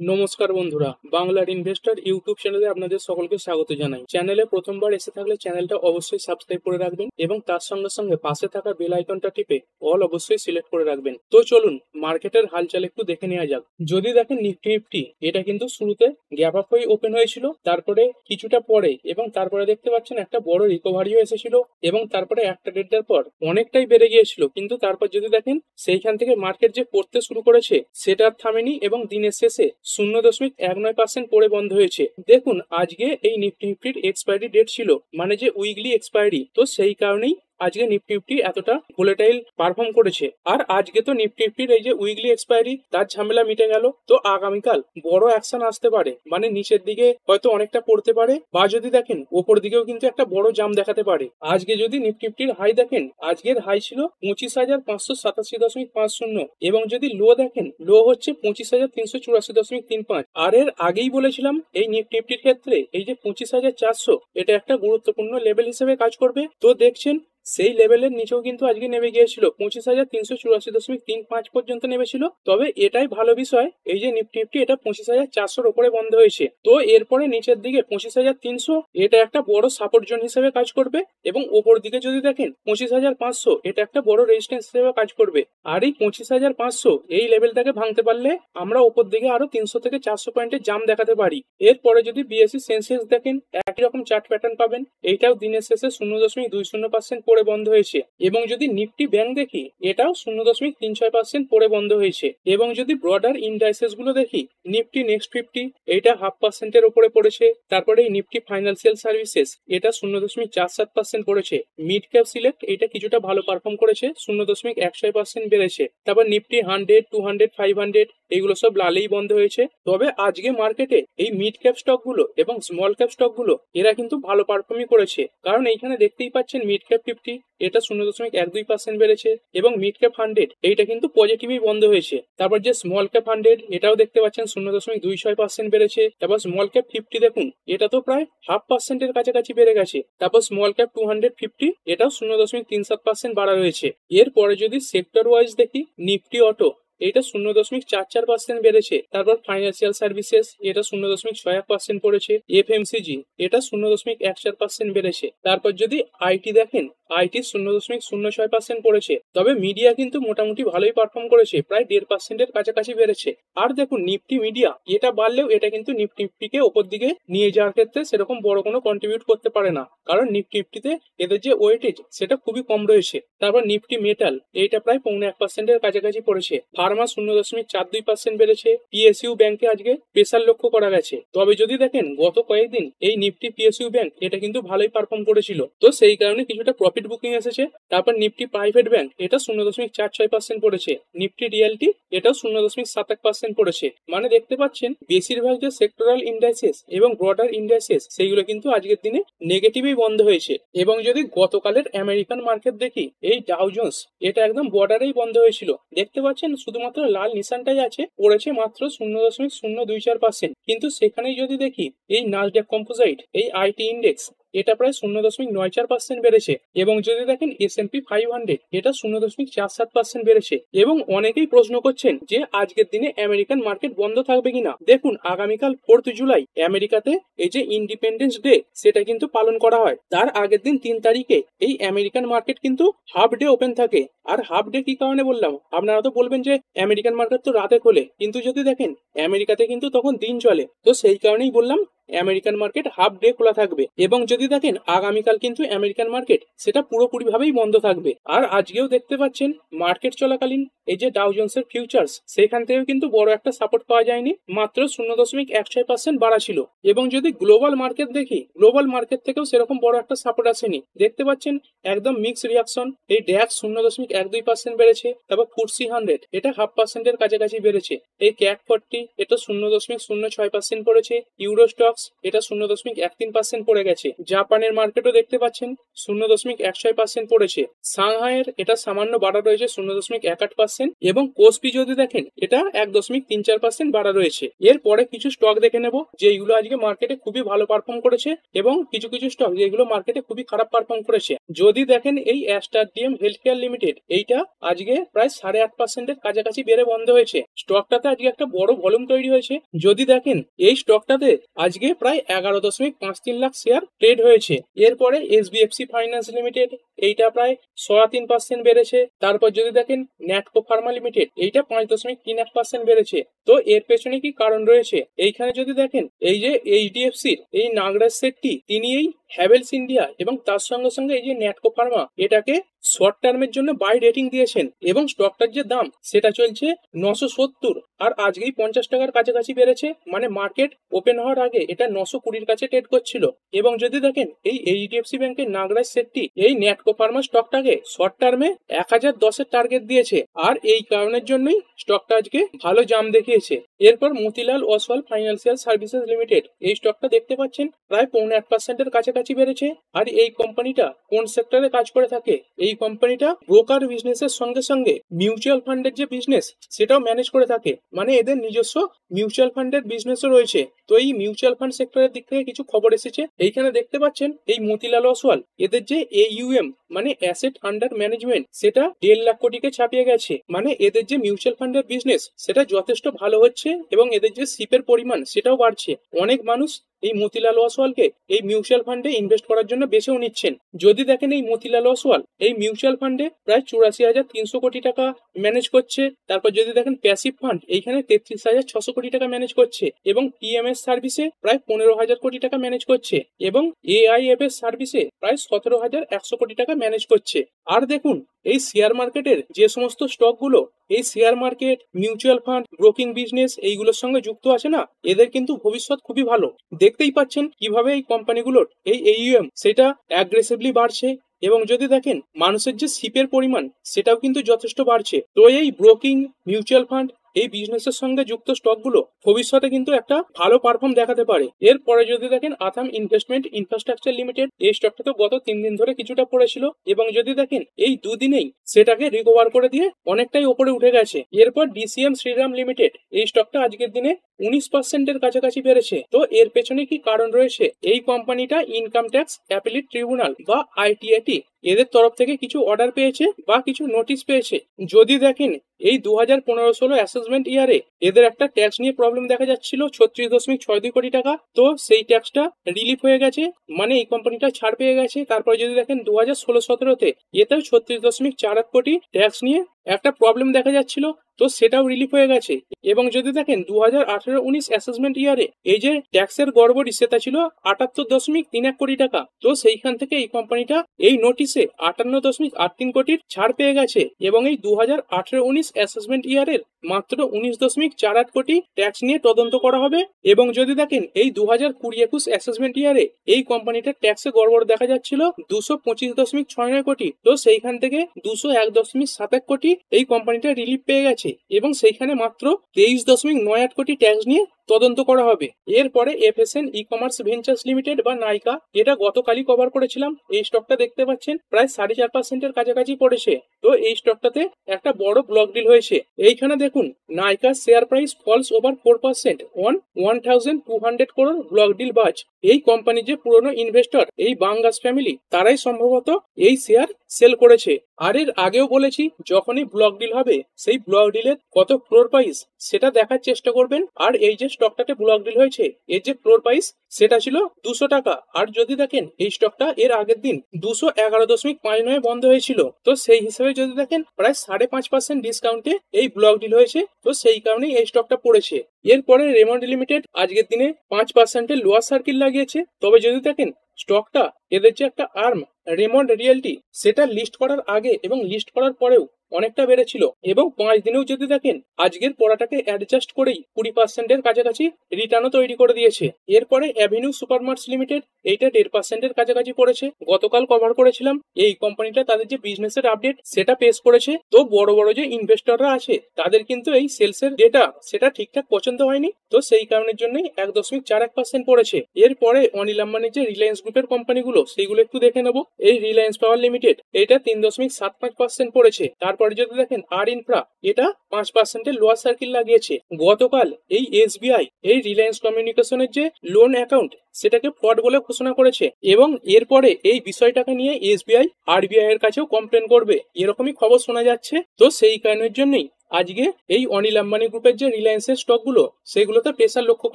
নমস্কার বন্ধুরা, বাংলার ইনভেস্টর ইউটিউব চ্যানেলে আপনাদের সকলকে স্বাগত জানাই। চ্যানেলে প্রথমবার এসে থাকলে চ্যানেলটা অবশ্যই সাবস্ক্রাইব করে রাখবেন এবং তার সঙ্গে সঙ্গে পাশে থাকা বেল আইকনটা টিপে অল অবশ্যই সিলেক্ট করে রাখবেন। তো চলুন মার্কেটের হালচাল একটু দেখে নেওয়া যাক। যদি দেখেন নিফটি ফিফটি, এটা কিন্তু শুরুতে গ্যাপ আপ হয়ে ওপেন হয়েছিল, তারপরে কিছুটা পরে এবং তারপরে দেখতে পাচ্ছেন একটা বড় রিকভারিও এসেছিল এবং তারপরে একটা দেড়টার পর অনেকটাই বেড়ে গিয়েছিল, কিন্তু তারপর যদি দেখেন সেইখান থেকে মার্কেট যে পড়তে শুরু করেছে সেটা আর থামেনি এবং দিনের শেষে 0.19% পড়ে বন্ধ হয়েছে। দেখুন আজকে এই নিফটি ফিফটির এক্সপায়ারি ডেট ছিল, মানে যে উইকলি এক্সপায়ারি, তো সেই কারণেই আজকে নিফটি ফিফটি এতটা ভোলেটাইল পারফর্ম করেছে। আর আজকে তো নিফটি ফিফটির এই যে উইকলি এক্সপায়ারি, তার ঝামেলা মিটে গেল। তো আগামীকাল বড় অ্যাকশন আসতে পারে, মানে নিচের দিকে হয়তো অনেকটা পড়তে পারে, বা যদি দেখেন ওপর দিকেও কিন্তু একটা বড় জাম দেখাতে পারে। আজকে যদি নিফটি ফিফটির হাই দেখেন, আজকের হাই ছিল 25,587.50 এবং যদি লো দেখেন, লো হচ্ছে 25,384.35। আর এর আগেই বলেছিলাম এই নিফটি ফিফটির ক্ষেত্রে এই যে 25,400, এটা একটা গুরুত্বপূর্ণ লেভেল হিসেবে কাজ করবে। তো দেখছেন সেই লেভেলের নিচেও কিন্তু আজকে নেমে গিয়েছিল, 25,384.35 পর্যন্ত নেমেছিল। তবে এটাই ভালো বিষয়, এই যে নিফটি ফিফটি এটা 25,400-র উপরে বন্ধ হয়েছে। তো এরপরে নিচের দিকে 25,300, এটা একটা বড় সাপোর্ট জোন হিসেবে কাজ করবে এবং ওপর দিকে যদি দেখেন 25,500, এটা একটা বড় রেজিস্ট্যান্স হিসেবে কাজ করবে। আর এই 25,500 এই লেভেলটাকে ভাঙতে পারলে আমরা ওপর দিকে আরো 300 থেকে 400 পয়েন্টের জাম দেখাতে পারি। এরপরে যদি বিএসসি সেন্সেক্স দেখেন, একই রকম চার্ট প্যাটার্ন পাবেন। এইটাও দিনের শেষে 0.20% পড়ে বন্ধ হয়েছে। এবং যদি নিফটি ব্যাংক দেখি, এটাও 0.36% পড়ে বন্ধ হয়েছে। এবং যদি ব্রডার ইন্ডাইসেস গুলো দেখি, নিফটি নেক্সট 50, এটা 0.5%-এর উপরে পড়েছে। তারপরে এই নিফটি ফাইন্যান্সিয়াল সার্ভিসেস, এটা 0.47% পড়েছে। মিড ক্যাপ সিলেক্ট, এটা কিছুটা ভালো পারফর্ম করেছে, 0.16% বেড়েছে। তারপর নিফটি 100, 200, 500, এইগুলো সব লালেই বন্ধ হয়েছে। তবে আজকে মার্কেটে এই মিড ক্যাপ স্টক গুলো এবং স্মল ক্যাপ স্টক গুলো এরা কিন্তু ভালো পারফর্মই করেছে, কারণ এইখানে দেখতেই পাচ্ছেন মিড ক্যাপ 50, এটা 0.12% বেড়েছে এবং মিড ক্যাপ 100, এইটা কিন্তু পজিটিভই বন্ধ হয়েছে। তারপর যে স্মল ক্যাপ 100, এটাও দেখতে পাচ্ছেন 0.26% বেড়েছে। তারপর স্মল ক্যাপ 50 দেখুন, এটা তো প্রায় 0.5%-এর কাছাকাছি বেড়ে গেছে। তারপর স্মল ক্যাপ 250, এটাও 0.37% বাড়া রয়েছে। এরপরে যদি সেক্টর ওয়াইজ দেখি, নিফটি অটো, এটা 0.44% বেড়েছে। তারপর ফাইন্যান্সিয়াল সার্ভিসেস, এটা 0.61% পড়েছে। এফএমসিজি, এটা 0.14% বেড়েছে। তারপর যদি আইটি দেখেন, আইটি 0.06% পড়েছে। তবে মিডিয়া কিন্তু মোটামুটি ভালোই পারফর্ম করেছে, প্রায় 1.5%-এর কাছাকাছি বেড়েছে। আর দেখুন নিফটি মিডিয়া, এটা বাড়লেও এটা কিন্তু নিফটি ফিফটিকে ওপর দিকে নিয়ে যাওয়ার ক্ষেত্রে সেরকম বড় কোনো কন্ট্রিবিউট করতে পারে না, কারণ নিফটি ফিফটিতে এদের যে ওয়েটেজ সেটা খুবই কম রয়েছে। তারপর নিফটি মেটাল, এইটা প্রায় 0.1%-এর কাছাকাছি পড়েছে। ফার্মা 0.42% বেড়েছে। পিএসইউ ব্যাংকে আজকে স্পেশাল লক্ষ্য করা গেছে। তবে যদি দেখেন গত কয়েকদিন এই নিফটি পিএসইউ ব্যাংক, এটা কিন্তু ভালোই পারফর্ম করেছিল, তো সেই কারণে কিছুটা প্রফিট বুকিং এসেছে। তারপর নিফটি প্রাইভেট ব্যাংক, এটা 0.46% পড়েছে। নিফটি রিয়েলটি, এটাও 0.71% পড়েছে। মানে দেখতে পাচ্ছেন বেশিরভাগ যে সেক্টরাল ইন্ডাইসেস এবং ব্রডার ইন্ডাইসেস, সেইগুলো কিন্তু আজকের দিনে নেগেটিভই বন্ধ হয়েছে। এবং যদি গতকালের আমেরিকান মার্কেট দেখি, এই ডাউ জোন্স, এটা একদম বর্ডারেই বন্ধ হয়েছিল। দেখতে পাচ্ছেন শুধুমাত্র লাল নিশানটাই আছে, পড়েছে মাত্র 0.024%। কিন্তু সেখানেই যদি দেখি এই নাসডাক কম্পোজাইট, এই আইটি ইন্ডেক্স, এটা প্রায় 0.94% বেড়েছে। এবং যদি দেখেন S&P 500, এটা 0.47% বেড়েছে। এবং অনেকেই প্রশ্ন করছেন যে আজকের দিনে আমেরিকান মার্কেট বন্ধ থাকবে কিনা। দেখুন আগামীকাল 4th জুলাই আমেরিকাতে এই যে ইন্ডিপেন্ডেন্স ডে, সেটা কিন্তু পালন করা হয়। তার আগের দিন 3 তারিখে এই আমেরিকান মার্কেট কিন্তু হাফ ডে ওপেন থাকে। আর হাফ ডে কি কারণে বললাম, আপনারা তো বলবেন যে আমেরিকান মার্কেট তো রাতে খোলে, কিন্তু যদি দেখেন আমেরিকাতে কিন্তু তখন দিন চলে। তো সেই কারণেই বললাম আমেরিকান মার্কেট হাফ ডে খোলা থাকবে। এবং যদি দেখেন আগামীকাল কিন্তু আমেরিকান মার্কেট সেটা পুরোপুরি ভাবেই বন্ধ থাকবে। আর আজকেও দেখতে পাচ্ছেন মার্কেট চলাকালীন এই যে ডাউ জোন্সের ফিউচার্স, সেখান থেকেও কিন্তু বড় একটা সাপোর্ট পাওয়া যায়নি, মাত্র 0.16% বাড়া ছিল। এবং যদি গ্লোবাল মার্কেট দেখি, গ্লোবাল মার্কেট থেকেও সেরকম বড় একটা সাপোর্ট আসেনি। দেখতে পাচ্ছেন একদম মিক্স রিয়াকশন। এই ড্যাক্স 0.12% বেড়েছে। তারপর ফুটসি 100, এটা 0.5%-এর কাছাকাছি বেড়েছে। এই ক্যাক 40, এটা 0.06% পড়েছে। ইউরো স্টক্স, এটা 0.13% পড়ে গেছে। জাপানের মার্কেটও দেখতে পাচ্ছেন 0.16% পড়েছে। সাংহাইয়ের এটা সামান্য বাড়া রয়েছে, 0.18%। এবং কোসপি যদি দেখেন, এটা 1.34% বাড়া রয়েছে। এরপরে কিছু স্টক দেখে নেব যেগুলো আজকে মার্কেটে খুবই ভালো পারফর্ম করেছে এবং কিছু কিছু স্টক যেগুলো মার্কেটে খুবই খারাপ পারফর্ম করেছে। যদি দেখেন এই ester DM health care limited, এইটা আজকে প্রায় 8.5%-এর কাছাকাছি বেড়ে বন্ধ হয়েছে। স্টকটাতে আজকে একটা বড় ভলিউম তৈরি হয়েছে। যদি দেখেন এই স্টকটাতে আজকে প্রায় 11.53 লাখ শেয়ার ট্রেড হয়েছে। এরপরে SBFC ফাইন্যান্স লিমিটেড এইটা প্রায় 3.5% বেড়েছে। তারপর যদি দেখেন ন্যাটকো ফার্মা লিমিটেড এইটা 5.31% বেড়েছে। তো এর পেছনে কি কারণ রয়েছে? এইখানে যদি দেখেন এই যে HDFCর এই নাগরাজ শেট্টি তিনি এই হ্যাভেলস ইন্ডিয়া এবং তার সঙ্গে সঙ্গে এই যে ন্যাটকো ফার্মা এটাকে শর্ট টার্মের জন্য বাই রেটিং দিয়েছেন এবং স্টকটার যে দাম সেটা চলছে 970 আর আজকেই 50 টাকার কাছাকাছি বেড়েছে। মানে মার্কেট ওপেন হওয়ার আগে এটা 920-র কাছে ট্রেড করছিল। এবং যদি দেখেন এই HDFC ব্যাংকের নাগরাজ শেট্টি এই ন্যাটকো ফার্মা স্টকটাকে শর্ট টার্মে 1010-এর টার্গেট দিয়েছে আর এই কারণের জন্যই স্টকটা আজকে ভালো জাম দেখিয়েছে। এরপর Motilal Oswal financial services limited এই স্টকটা দেখতে পাচ্ছেন প্রায় 0.5%-এর কাছাকাছি বেড়েছে। আর এই কোম্পানিটা কোন সেক্টরে কাজ করে থাকে? এই কোম্পানিটা ব্রোকার বিজনেসের সঙ্গে সঙ্গে মিউচুয়াল ফান্ডের যে বিজনেস সেটাও ম্যানেজ করে থাকে। মানে এদের নিজস্ব মিউচুয়াল ফান্ডের বিজনেসও রয়েছে। তো এই মিউচুয়াল ফান্ড সেক্টরের দিক থেকে কিছু খবর এসেছে। এইখানে দেখতে পাচ্ছেন এই মতিলাল ওসওয়াল এদের যে AUM মানে অ্যাসেট আন্ডার ম্যানেজমেন্ট সেটা 1.5 লাখ কোটিকে ছাপিয়ে গেছে। মানে এদের যে মিউচুয়াল ফান্ডের বিজনেস সেটা যথেষ্ট ভালো হচ্ছে এবং এদের যে সিপের পরিমাণ সেটাও বাড়ছে। অনেক মানুষ এই মতিলাল ওসওয়ালকে এই মিউচুয়াল ফান্ডে ইনভেস্ট করার জন্য বেছেও নিচ্ছেন। যদি দেখেন এই মতিলাল ওসওয়াল এই মিউচুয়াল ফান্ডে প্রায় 84,300 কোটি টাকা ম্যানেজ করছে। তারপর যদি দেখেন প্যাসিভ ফান্ড এইখানে 33,600 কোটি টাকা ম্যানেজ করছে এবং PMS সার্ভিসে প্রায় 15,000 কোটি টাকা ম্যানেজ করছে এবং AIFS সার্ভিসে প্রায় 17,100 কোটি টাকা ম্যানেজ করছে। আর দেখুন এই শেয়ার মার্কেটের যে সমস্ত স্টকগুলো এই share market mutual fund broking business এইগুলোর সঙ্গে যুক্ত আছে না, এদের কিন্তু ভবিষ্যৎ খুবই ভালো। দেখতেই পাচ্ছেন কিভাবে এই কোম্পানিগুলোর এই AUM সেটা অ্যাগ্রেসিভলি বাড়ছে এবং যদি দেখেন মানুষের যে সিপের পরিমাণ সেটাও কিন্তু যথেষ্ট বাড়ছে। তো এই ব্রোকিং মিউচুয়াল ফান্ড এই বিজনেসের সঙ্গে যুক্ত স্টকগুলো ভবিষ্যতে কিন্তু একটা ভালো পারফর্ম দেখাতে পারে। এরপরে যদি দেখেন আথাম ইনভেস্টমেন্ট ইনফ্রাস্ট্রাকচার লিমিটেড এই স্টকটা তো গত 3 দিন ধরে কিছুটা পড়েছিল এবং যদি দেখেন এই 2 দিনেই সেটাকে রিকভার করে দিয়ে অনেকটাই উপরে উঠে গেছে। এরপর DCM শ্রীরাম লিমিটেড এই স্টকটা আজকের দিনে 19%-এর কাছাকাছি বেড়েছে। তো এর পেছনে কি কারণ রয়েছে? এই কোম্পানিটা ইনকাম ট্যাক্স অ্যাপিলেট ট্রিব্যুনাল বা ITAT এদের তরফ থেকে কিছু অর্ডার পেয়েছে বা কিছু নোটিশ পেয়েছে। যদি দেখেন এই 2015-16 অ্যাসেসমেন্ট ইয়ারে এদের একটা ট্যাক্স নিয়ে প্রবলেম দেখা যাচ্ছিল 36.62 কোটি টাকা। তো সেই ট্যাক্সটা রিলিফ হয়ে গেছে, মানে এই কোম্পানিটা ছাড় পেয়ে গেছে। তারপরে যদি দেখেন 2016-17-তে এতেও 36.48 কোটি ট্যাক্স নিয়ে একটা প্রবলেম দেখা যাচ্ছিল, তো সেটাও রিলিফ হয়ে গেছে। এবং যদি দেখেন 2018-19 অ্যাসেসমেন্ট ইয়ারে এই যে ট্যাক্সের গড়বড়ি সেটা ছিল 78.31 কোটি টাকা। তো সেইখান থেকে এই কোম্পানিটা এই নোটিশে 58.83 কোটির ছাড় পেয়ে গেছে এবং এই 2018-19 অ্যাসেসমেন্ট ইয়ারের মাত্র 19.48 কোটি ট্যাক্স নিয়ে তদন্ত করা হবে। এবং যদি দেখেন এই 2020-21 অ্যাসেসমেন্ট ইয়ারে এই কোম্পানিটার ট্যাক্সে গড়বড় দেখা যাচ্ছিল 225.69 কোটি। তো সেইখান থেকে 201.71 কোটি এই কোম্পানিটা রিলিফ পেয়ে গেছে এবং সেইখানে মাত্র 23.98 কোটি ট্যাক্স নিয়ে তদন্ত করা হবে। এরপরে FSN e commerce ventures limited বা নাইকা এটা গতকালই কভার করেছিলাম। এই স্টকটা দেখতে পাচ্ছেন প্রায় 4.5%-এর কাছাকাছি পড়েছে। তো এই স্টকটাতে একটা বড় ব্লক ডিল হয়েছে। এইখানে দেখুন Nykaa share price falls over 4% on 1200 crore block deal buzz. এই কোম্পানির যে পুরনো ইনভেস্টর এই বাঙ্গাস ফ্যামিলি তারাই সম্ভবত এই শেয়ার সেল করেছে। আর এর আগেও বলেছি যখনই ব্লক ডিল হবে সেই ব্লক ডিলের কত ফ্লোর প্রাইস সেটা দেখার চেষ্টা করবেন। আর এই যে স্টকটাতে ব্লক ডিল হয়েছে এর যে ফ্লোর প্রাইস সেটা ছিল 200 টাকা। আর যদি দেখেন এই স্টকটা এর আগের দিন 211.59 বন্ধ হয়েছিল। তো সেই হিসেবে যদি দেখেন প্রায় 5.5% ডিসকাউন্টে এই ব্লক ডিল হয়েছে। তো সেই কারণেই এই স্টকটা পড়েছে। এরপরে রেমন্ড লিমিটেড আজকের দিনে 5%-এর লোয়ার সার্কিট লাগিয়েছে। তবে যদি দেখেন স্টকটা এদের যে একটা আর্ম রেমন্ড রিয়েলটি সেটা লিস্ট করার আগে এবং লিস্ট করার পরেও অনেকটা বেড়েছিল এবং 5 দিনেও যদি দেখেন আজকের পড়াটাকে অ্যাডজাস্ট করেই 20%-এর কাছাকাছি রিটার্নও তৈরি করে দিয়েছে। এরপরে অ্যাভিনিউ সুপারমার্টস লিমিটেড এইটা 1.5%-এর কাছাকাছি পড়েছে। গতকাল কভার করেছিলাম এই কোম্পানিটা তাদের যে বিজনেসের আপডেট সেটা পেশ করেছে। তো বড় বড় যে ইনভেস্টররা আছে তাদের কিন্তু এই সেলসের ডেটা সেটা ঠিকঠাক পছন্দ হয়নি। তো সেই কারণের জন্যই 1.41% পড়েছে। এরপরে অনিল আম্বানির যে রিলায়েন্স গ্রুপের কোম্পানিগুলো হলো সেগুলো একটু দেখে নেবো। এই রিলায়েন্স পাওয়ার লিমিটেড এটা 3.75% পড়েছে। তারপরে যদি দেখেন আর ইনফ্রা এটা 5%-এর লোয়ার সার্কিল লাগিয়েছে। গতকাল এই এসবিআই এই রিলায়েন্স কমিউনিকেশনের যে লোন অ্যাকাউন্ট সেটাকে ফ্রড বলে ঘোষণা করেছে এবং এরপরে এই বিষয়টাকে নিয়ে এসবিআই আরবিআই এর কাছেও কমপ্লেন করবে, এরকমই খবর শোনা যাচ্ছে। তো সেই কারণের জন্যই আজকে এই অনিল আম্বানি গ্রুপের যে রিলায়েন্সের স্টকগুলো সেগুলোতে প্রেসার লক্ষ্য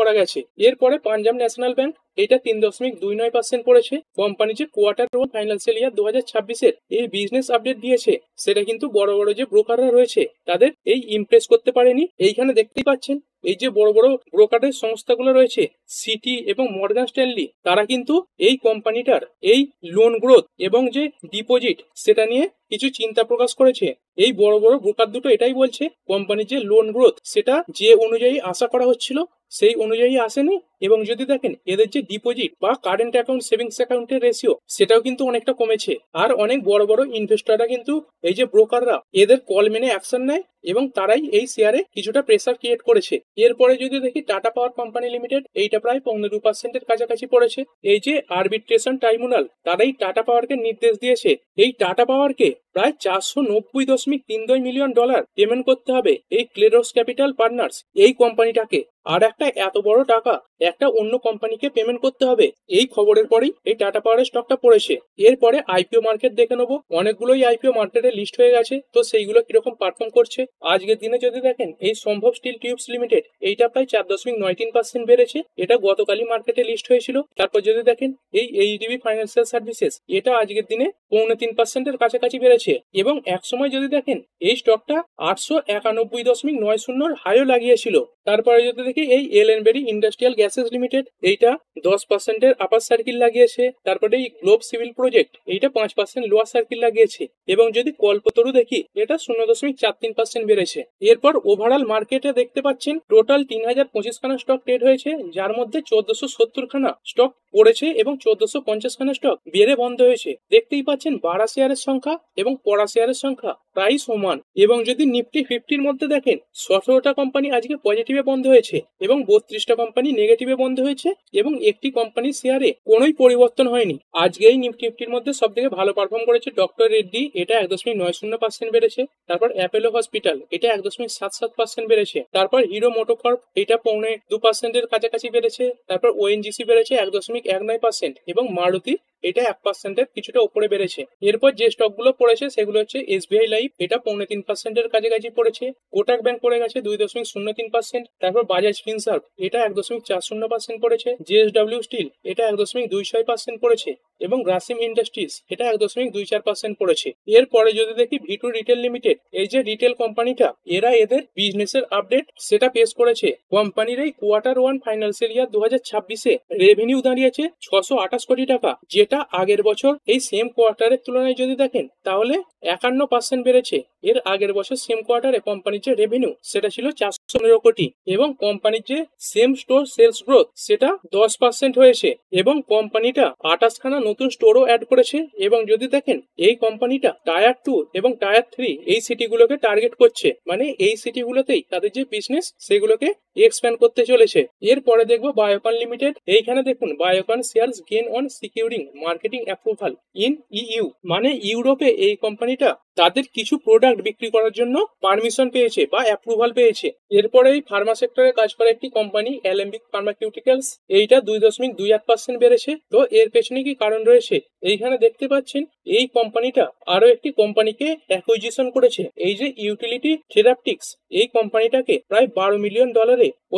করা গেছে। এরপরে পাঞ্জাব ন্যাশনাল ব্যাংক এটা 3.29% পড়েছে। কোম্পানি যে কোয়ার্টার ওয়ান ফাইন্যান্সিয়াল ইয়ার 2026-এর এই বিজনেস আপডেট দিয়েছে সেটা কিন্তু বড় বড় যে ব্রোকাররা রয়েছে তাদের এই ইমপ্রেস করতে পারেনি। এইখানে দেখতেই পাচ্ছেন এই যে বড় বড় ব্রোকারের সংস্থাগুলো রয়েছে সিটি এবং মর্গান স্ট্যানলি তারা কিন্তু এই কোম্পানিটার এই লোন গ্রোথ এবং যে ডিপোজিট সেটা নিয়ে কিছু চিন্তা প্রকাশ করেছে। এই বড় বড় ব্রোকার দুটো এটাই বলছে কোম্পানির যে লোন গ্রোথ সেটা যে অনুযায়ী আশা করা হচ্ছিল সেই অনুযায়ী আসেনি এবং যদি দেখেন এদের যে ডিপোজিট বা কারেন্ট অ্যাকাউন্ট সেভিংস অ্যাকাউন্টের রেশিও সেটাও কিন্তু অনেকটা কমেছে। আর অনেক বড় বড় ইনভেস্টররা কিন্তু এই যে ব্রোকাররা এদের কল মেনে অ্যাকশন নেয় এবং তারাই এই শেয়ারে কিছুটা প্রেসার ক্রিয়েট করেছে। এরপরে যদি দেখি টাটা পাওয়ার কোম্পানি লিমিটেড এইটা প্রায় 15% কাছাকাছি পড়েছে। এই যে আরবিট্রেশন ট্রাইব্যুনাল তারাই টাটা পাওয়ারকে নির্দেশ দিয়েছে এই টাটা পাওয়ারকে প্রায় $490.32 মিলিয়ন পেমেন্ট করতে হবে এই ক্লেরোস ক্যাপিটাল পার্টনার্স এই কোম্পানিটাকে। আর একটা এত বড় টাকা একটা অন্য কোম্পানিকে পেমেন্ট করতে হবে, এই খবরের পরেই এই টাটা পাওয়ারের স্টকটা পড়েছে। এরপরে আইপিও মার্কেট দেখে নেবো। অনেকগুলোই আইপিও মার্কেটে লিস্ট হয়ে গেছে, তো সেইগুলো কিরকম পারফর্ম করছে। আজকের দিনে যদি দেখেন এই সম্ভব স্টিল টিউবস লিমিটেড এইটা প্রায় 4.19% বেড়েছে, এটা গতকালই মার্কেটে লিস্ট হয়েছিল। তারপর যদি দেখেন এই এইচডিবি ফাইন্যান্সিয়াল সার্ভিসেস এটা আজকের দিনে 3.25%-এর কাছাকাছি বেড়েছে এবং এক সময় যদি দেখেন এই স্টকটা 891.90 হাইও লাগিয়েছিল। তারপরে যদি দেখি এই এলএনবেরি ইন্ডাস্ট্রিয়াল গ্যাসেস লিমিটেড এইটা 10%-এর আপার সার্কিল লাগিয়েছে। তারপরে এই গ্লোব সিভিল প্রজেক্ট এইটা 5% লোয়ার সার্কিল লাগিয়েছে এবং যদি কল্পতরু দেখি এটা 0.43% বেড়েছে। এরপর ওভারঅল মার্কেটে দেখতে পাচ্ছেন টোটাল 3025 খানা স্টক ট্রেড হয়েছে, যার মধ্যে 1470 খানা স্টক পড়েছে এবং 1450 খানা স্টক বেড়ে বন্ধ হয়েছে। দেখতেই পাচ্ছেন বাড়া শেয়ারের সংখ্যা এবং পড়া শেয়ারের সংখ্যা প্রায় সমান। এবং যদি নিফটি 50-র মধ্যে দেখেন 17টা কোম্পানি আজকে পজিটিভে বন্ধ হয়েছে এবং 32টা কোম্পানি নেগেটিভে বন্ধ হয়েছে এবং একটি কোম্পানির শেয়ারে কোনোই পরিবর্তন হয়নি। আজকে এই নিফটি 50-র মধ্যে সব থেকে ভালো পারফর্ম করেছে ডক্টর রেড্ডি, এটা 1.90% বেড়েছে। তারপর অ্যাপোলো হসপিটাল এটা 1.77% বেড়েছে। তারপর হিরো মোটোকর্প এটা 2.25%-এর কাছাকাছি বেড়েছে। তারপর ওএনজিসি বেড়েছে 1.19% এবং মারুতি এটা 1%-এর কিছুটা উপরে বেড়েছে। এরপর যে স্টকগুলো পড়েছে সেগুলো হচ্ছে এসবিআই লাইফ এটা 3.5%-এর কাছাকাছি পড়েছে। কোটাক ব্যাংক পড়ে গেছে 2.03%। তারপর বাজাজ ফিনসার্ভ এটা 1.40% পড়েছে। জেএসডব্লিউ স্টিল এটা 1.26% পড়েছে এবং গ্রাসিম ইন্ডাস্ট্রিজ এটা 1.24% পড়েছে। এরপরে যদি দেখি ভিটু রিটেল লিমিটেড এই যে রিটেল কোম্পানিটা এরা এদের বিজনেসের আপডেট সেটা পেশ করেছে। কোম্পানির এই কোয়ার্টার ওয়ান ফাইন্যান্সিয়াল ইয়ার 2026-এ রেভিনিউ দাঁড়িয়েছে 628 কোটি টাকা, যেটা আগের বছর এই সেম কোয়ার্টারের তুলনায় যদি দেখেন তাহলে 51% বেড়েছে। এর আগের বছর সেম কোয়ার্টারে কোম্পানির যে রেভিনিউ সেটা ছিল 415 কোটি এবং কোম্পানির যে সেম স্টোর সেলস গ্রোথ সেটা 10% হয়েছে এবং কোম্পানিটা 28 খানা নতুন স্টোরও অ্যাড করেছে। এবং যদি দেখেন এই কোম্পানিটা টায়ার 2 এবং টায়ার 3 এই সিটিগুলোকে টার্গেট করছে, মানে এই সিটিগুলোতেই তাদের যে বিজনেস সেগুলোকে এক্সপ্যান্ড করতে চলেছে। এরপরে দেখবো বায়োকন লিমিটেড। এইখানে দেখুন Biocon shares gain on securing marketing approval in EU, মানে ইউরোপে এই কোম্পানিটা তাদের কিছু প্রোডাক্ট বিক্রি করার জন্য পারমিশন পেয়েছে বা অ্যাপ্রুভাল পেয়েছে। এরপরে এই ফার্মা সেক্টরে কাজ করা একটি কোম্পানি অ্যালেম্বিক ফার্মাকিউটিক্যালস এইটা 2.28% বেড়েছে। তো এর পেছনে কি কারণ রয়েছে এইখানে দেখতে পাচ্ছেন এই কোম্পানিটা আরো একটি কোম্পানিকে অ্যাকুইজিশন করেছে, এই যে ইউটিলিটি থেরাপিউটিক্স এই কোম্পানিটাকে প্রায় $12 মিলিয়ন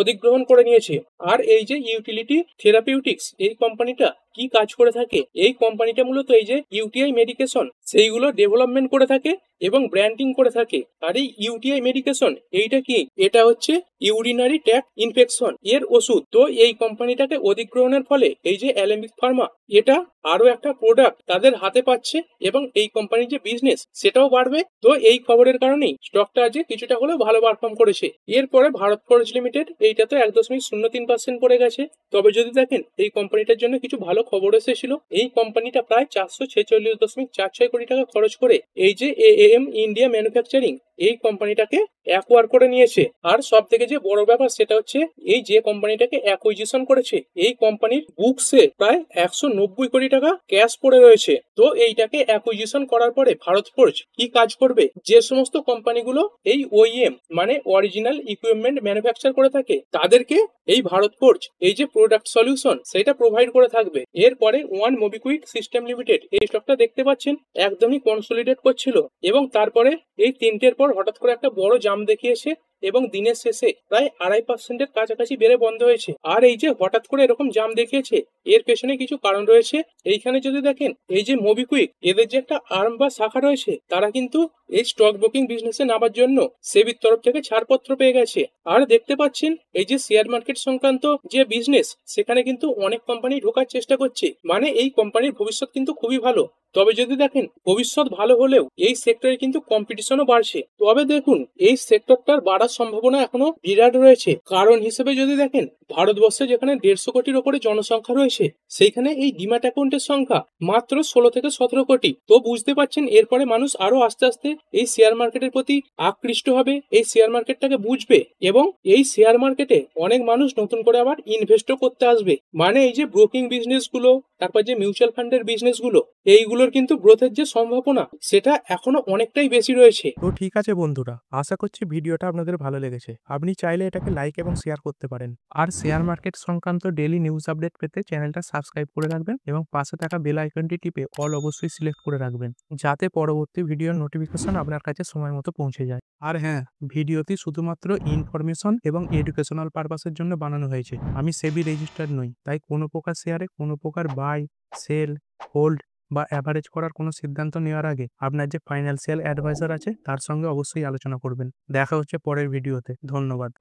অধিগ্রহণ করে নিয়েছে। আর এই যে ইউটিলিটি থেরাপিউটিক্স এই কোম্পানিটা কি কাজ করে থাকে, এই কোম্পানিটা মূলত এই যে ইউটিআই মেডিকেশন সেইগুলো ডেভেলপমেন্ট করে থাকে এবং ব্র্যান্ডিং করে থাকে। আর এই ইউটিআই মেডিকেশন এইটা কি, এটা হচ্ছে ইউরিনারি ট্র্যাক্ট ইনফেকশন এর ওষুধ। তো এই কোম্পানিটাকে অধিগ্রহণের ফলে এই যে অ্যালেম্বিক ফার্মা এটা আরো একটা প্রোডাক্ট তাদের হাতে পাচ্ছে এবং এই কোম্পানির যে বিজনেস সেটাও বাড়বে। তো এই খবরের কারণেই স্টকটা আজকে কিছুটা হলেও ভালো পারফর্ম করেছে। এরপরে ভারত ফোর্জ লিমিটেড এইটা তো 1.03% পড়ে গেছে। তবে যদি দেখেন এই কোম্পানিটার জন্য কিছু ভালো খবর এসেছিল। এই কোম্পানিটা প্রায় 446.46 কোটি টাকা খরচ করে এই যে এএএম ইন্ডিয়া ম্যানুফ্যাকচারিং এই কোম্পানিটাকে অ্যাকোয়ার করে নিয়েছে। আর সব থেকে যে বড় ব্যাপার সেটা হচ্ছে এই যে কোম্পানিটাকে অ্যাকুইজিশন করেছে এই কোম্পানির বুকসে প্রায় 190 কোটি টাকা ক্যাশ পড়ে রয়েছে। তো এইটাকে অ্যাকুইজিশন করার পরে ভারত ফোর্জ কি কাজ করবে, যে সমস্ত কোম্পানিগুলো এই ওইএম মানে অরিজিনাল ইকুইপমেন্ট ম্যানুফ্যাকচার করে থাকে তাদেরকে এই ভারত ফোর্জ এই যে প্রোডাক্ট সলিউশন সেটা প্রোভাইড করে থাকবে। এরপরে ওয়ান মোবিকুইক সিস্টেম লিমিটেড এই স্টকটা দেখতে পাচ্ছেন একদমই কনসোলিডেট করছিল এবং তারপরে এই তিনটের পর হঠাৎ করে একটা বড় জাম দেখিয়েছে এবং দিনের শেষে প্রায় 2.5% কাছাকাছি বেড়ে বন্ধ হয়েছে। আর এই যে হঠাৎ করে এরকম জাম দেখিয়েছে এর পেছনে কিছু কারণ রয়েছে। এইখানে যদি দেখেন এই যে মোবিকুইক এদের যে একটা আর্ম বা শাখা রয়েছে তারা কিন্তু এই স্টক ব্রোকিং বিজনেসে নামার জন্য সেবির তরফ থেকে ছাড়পত্র পেয়ে গেছে। আর দেখতে পাচ্ছেন এই যে শেয়ার মার্কেট সংক্রান্ত যে বিজনেস সেখানে কিন্তু অনেক কোম্পানি ঢোকার চেষ্টা করছে, মানে এই কোম্পানির ভবিষ্যৎ কিন্তু খুবই ভালো। তবে যদি দেখেন ভবিষ্যৎ ভালো হলেও এই সেক্টরে কিন্তু কম্পিটিশনও বাড়ছে। তবে দেখুন এই সেক্টরটার বাড়ার সম্ভাবনা এখনো বিরাট রয়েছে। কারণ হিসেবে যদি দেখেন ভারতবর্ষে যেখানে 150 কোটির ওপরে জনসংখ্যা রয়েছে সেইখানে এই ডিম্যাট অ্যাকাউন্টের সংখ্যা মাত্র 16 থেকে 17 কোটি। তো বুঝতে পারছেন এরপরে মানুষ আরো আস্তে আস্তে এই শেয়ার মার্কেটের প্রতি আকৃষ্ট হবে, এই শেয়ার মার্কেটটাকে বুঝবে এবং এই শেয়ার মার্কেটে অনেক মানুষ নতুন করে আবার ইনভেস্টও করতে আসবে। মানে এই যে ব্রোকিং বিজনেস গুলো, তারপর যে মিউচুয়াল ফান্ডের বিজনেস গুলো, এইগুলোর কিন্তু গ্রোথের যে সম্ভাবনা সেটা এখনো অনেকটাই বেশি রয়েছে। তো ঠিক আছে বন্ধুরা, আশা করছি ভিডিওটা আপনাদের ভালো লেগেছে। আপনি চাইলে এটাকে লাইক এবং শেয়ার করতে পারেন। আর শেয়ার মার্কেট সংক্রান্ত ডেইলি নিউজ আপডেট পেতে চ্যানেলটা সাবস্ক্রাইব করে রাখবেন এবং পাশে থাকা বেল আইকনটি টিপে অল অবশ্যই সিলেক্ট করে রাখবেন, যাতে পরবর্তী ভিডিওর নোটিফিকেশন আপনার কাছে সময় মতো পৌঁছে যায়। আর হ্যাঁ, ভিডিওটি শুধুমাত্র ইনফরমেশন এবং এডুকেশনাল পারপাসের জন্য বানানো হয়েছে। আমি সেবি রেজিস্টার্ড নই, তাই কোনো প্রকার শেয়ারে কোনো প্রকার বাই, সেল, হোল্ড বা অ্যাভারেজ করার কোনো সিদ্ধান্ত নেওয়ার আগে আপনার যে ফাইন্যান্সিয়াল অ্যাডভাইজার আছে তার সঙ্গে অবশ্যই আলোচনা করবেন। দেখা হচ্ছে পরের ভিডিওতে। ধন্যবাদ।